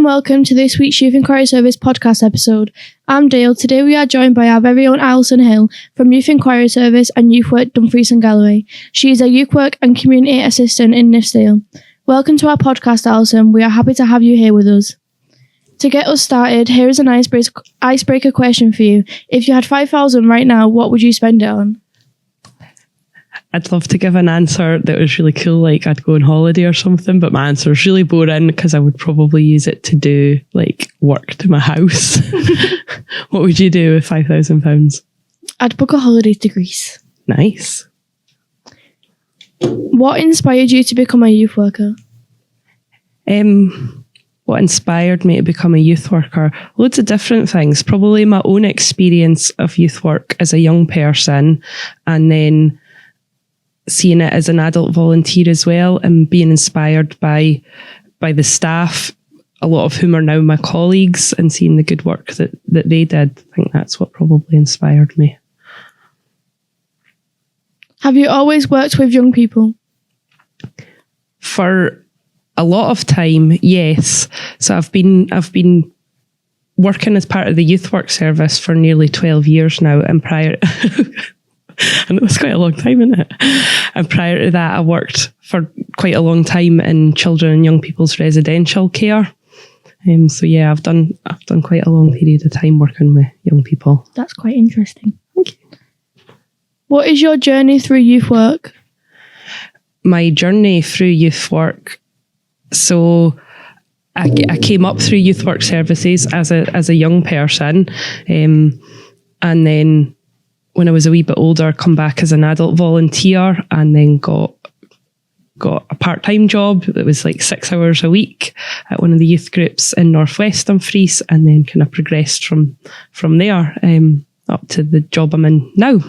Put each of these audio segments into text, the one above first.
and welcome to this week's Youth Enquiry Service Podcast episode. I'm Dale. Today we are joined by our very own Alison Hill from Youth Enquiry Service and Youth Work Dumfries and Galloway. She is a Youth Work and Community Assistant in Nithsdale. Welcome to our podcast, Alison. We are happy to have you here with us. To get us started, here is an icebreaker question for you. If you had $5,000 right now, what would you spend it on? I'd love to give an answer that was really cool, like I'd go on holiday or something, but my answer is really boring because I would probably use it to do like work to my house. What would you do with £5,000? I'd book a holiday to Greece. Nice. What inspired you to become a youth worker? What inspired me to become a youth worker? Loads of different things. Probably my own experience of youth work as a young person, and then seeing it as an adult volunteer as well, and being inspired by the staff, a lot of whom are now my colleagues, and seeing the good work that they did. I think that's what probably inspired me. Have you always worked with young people? For a lot of time, yes. So I've been working as part of the Youth Work Service for nearly 12 years now, and prior I know it's quite a long time, isn't it? And prior to that, I worked for quite a long time in children and young people's residential care. So yeah, I've done quite a long period of time working with young people. That's quite interesting. Thank you. What is your journey through youth work? My journey through youth work. So I came up through Youth Work Services as a young person, and then when I was a wee bit older, come back as an adult volunteer, and then got a part-time job that was like 6 hours a week at one of the youth groups in Northwest Dumfries, and then kind of progressed from there up to the job I'm in now.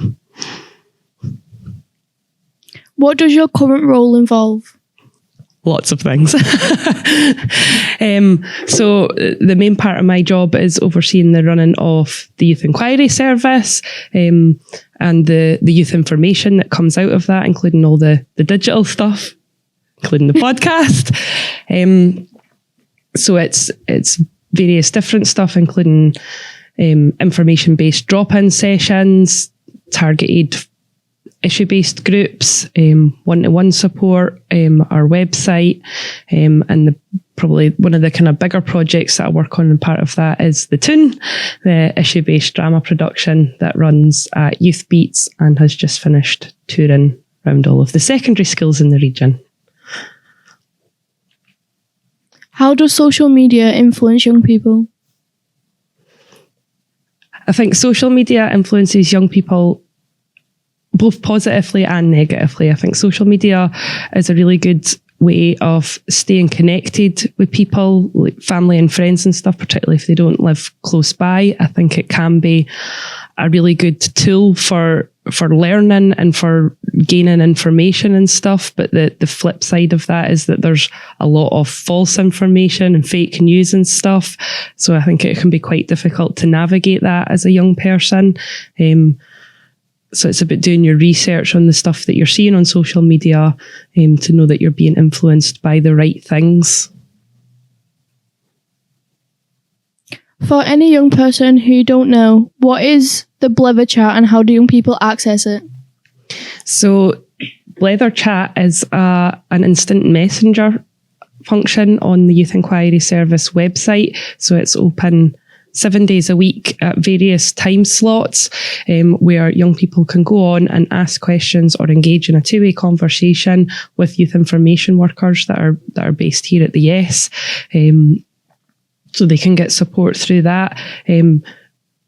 What does your current role involve? Lots of things. So the main part of my job is overseeing the running of the Youth Enquiry Service, and the youth information that comes out of that, including all the digital stuff, including the podcast. So it's various different stuff, including information-based drop-in sessions, targeted issue-based groups, one-to-one support, our website, and probably one of the kind of bigger projects that I work on, and part of that is the Toon, the issue-based drama production that runs at Youth Beats and has just finished touring around all of the secondary schools in the region. How does social media influence young people? I think social media influences young people both positively and negatively. I think social media is a really good way of staying connected with people, like family and friends and stuff, particularly if they don't live close by. I think it can be a really good tool for learning and for gaining information and stuff. But the flip side of that is that there's a lot of false information and fake news and stuff. So I think it can be quite difficult to navigate that as a young person. So it's about doing your research on the stuff that you're seeing on social media, to know that you're being influenced by the right things. For any young person who don't know, what is the Blether Chat and how do young people access it? So Blether Chat is an instant messenger function on the Youth Enquiry Service website. So it's open 7 days a week at various time slots, where young people can go on and ask questions or engage in a two-way conversation with youth information workers that are based here at the YES. So they can get support through that. And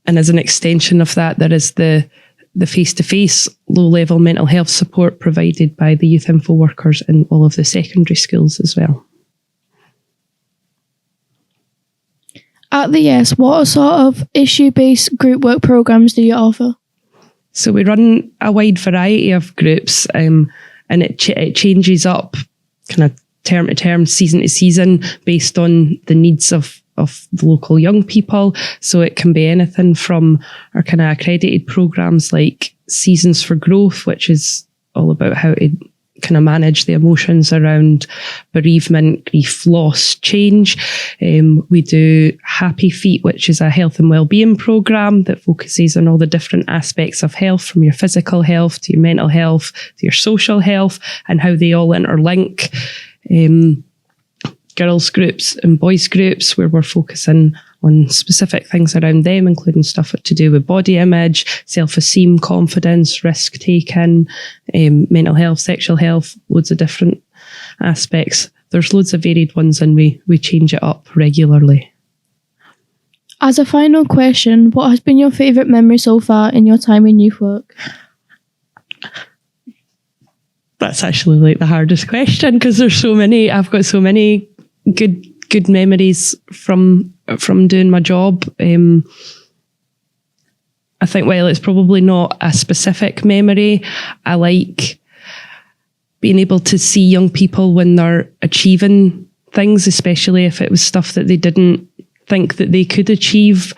as an extension of that, there is the face-to-face low-level mental health support provided by the youth info workers in all of the secondary schools as well. At the YES, what sort of issue-based group work programs do you offer? So we run a wide variety of groups, and it changes up kind of term to term, season to season, based on the needs of the local young people. So it can be anything from our kind of accredited programs like Seasons for Growth, which is all about how to kind of manage the emotions around bereavement, grief, loss, change. We do Happy Feet, which is a health and wellbeing program that focuses on all the different aspects of health, from your physical health to your mental health to your social health, and how they all interlink. Girls groups and boys groups, where we're focusing on specific things around them, including stuff to do with body image, self-esteem, confidence, risk-taking, mental health, sexual health, loads of different aspects. There's loads of varied ones, and we change it up regularly. As a final question, what has been your favourite memory so far in your time in youth work? That's actually like the hardest question, because there's so many. I've got so many good memories from doing my job. I think while it's probably not a specific memory, I like being able to see young people when they're achieving things, especially if it was stuff that they didn't think that they could achieve,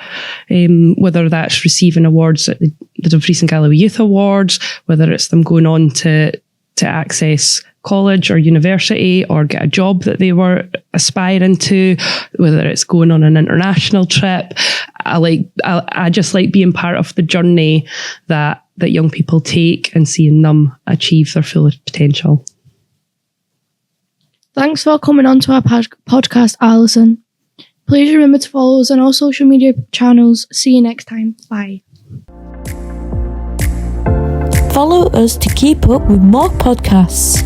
whether that's receiving awards at the Dumfries and Galloway Youth Awards, whether it's them going on to access college or university or get a job that they were aspiring to, whether it's going on an international trip. I just like being part of the journey that young people take and seeing them achieve their full potential. Thanks for coming on to our podcast, Alison. Please remember to follow us on all social media channels. See you next time. Bye. Follow us to keep up with more podcasts.